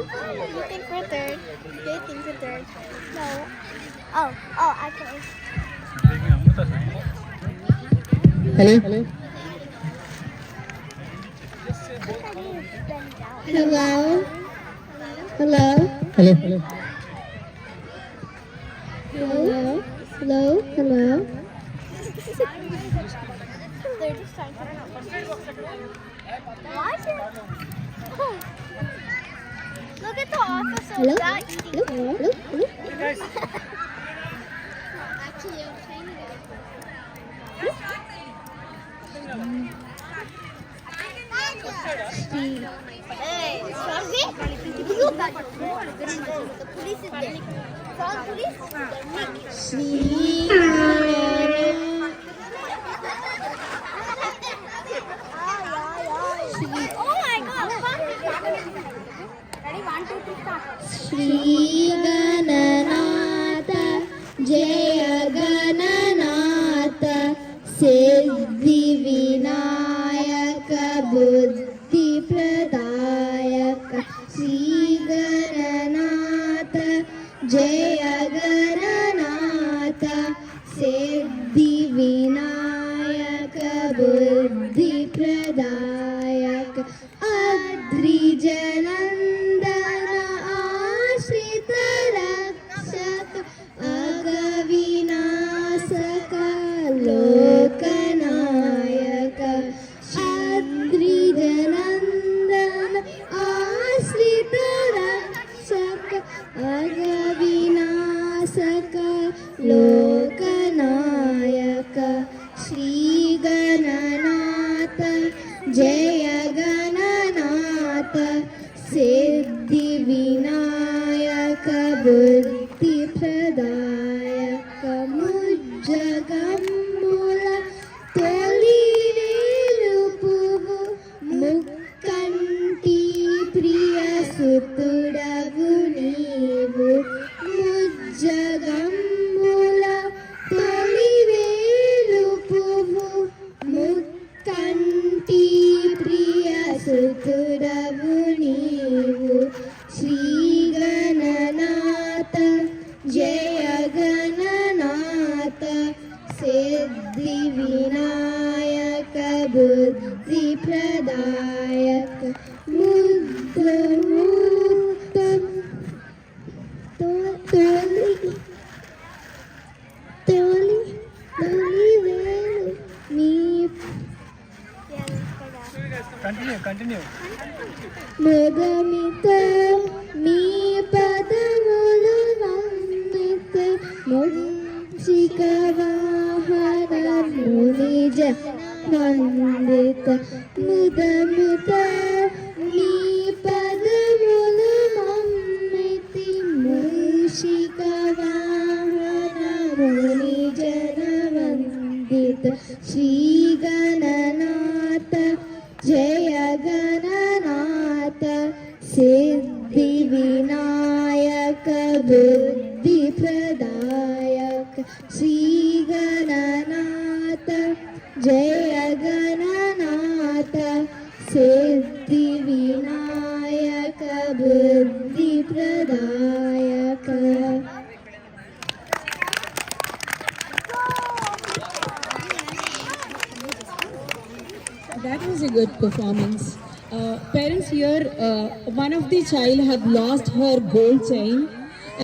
You think we're third? They think we're third. No. Oh, I can. Hello. Hello. Hello. Hello. Hello. Hello. Hello. Hello. Hello. They're just trying to. What? Look at the officer Hello. without eating. Hello. Hello. Hello. Actually, I'm trying to get it. Hey, sorry? Look at the police is there. All police? Oh my God! Ready? 1, 2, 3, start. Shri Gananatha Jaya Gananatha Siddhi Vinayaka Buddhi Pradayaka Shri Gananatha Jaya Gananatha Siddhi Vinayaka Buddhi Pradayaka Adri Janandana Ashrita Rakshaka Agavinasaka Lokanayaka Adri Janandana Ashrita Rakshaka Agavinasaka Lokanayaka Shri Gananatha Jaya Gananatha Siddhi Vinayaka Buddhi Pradayaka Mujjagamula Toli Velupuvu Mukkanti Priya Sutudavu Neevu Mujjagamula Toli Velupuvu Mukkanti Priya Sutudavu Neevu Shri Gananatha Jaya Gananatha Siddhi Vinayaka Buddhi Pradayaka Mudda Muttam Toli Velu Nee Continue. మృగమిత మీ పదములు వందిత ముచిక వాహన మునిజ వందిత ముదముత మీ పదములు వందితి ముషిక వాహన మునిజన వందిత శ్రీ గణనాథ జయ గణనాథ సిద్ధి వినాయక బుద్ధి ప్రదాయక శ్రీ గణనాథ జయ గణనాథ సిద్ధి వినాయక బుద్ధి ప్రదాయక. That was a good performance. Parents here, one of the child had lost her gold chain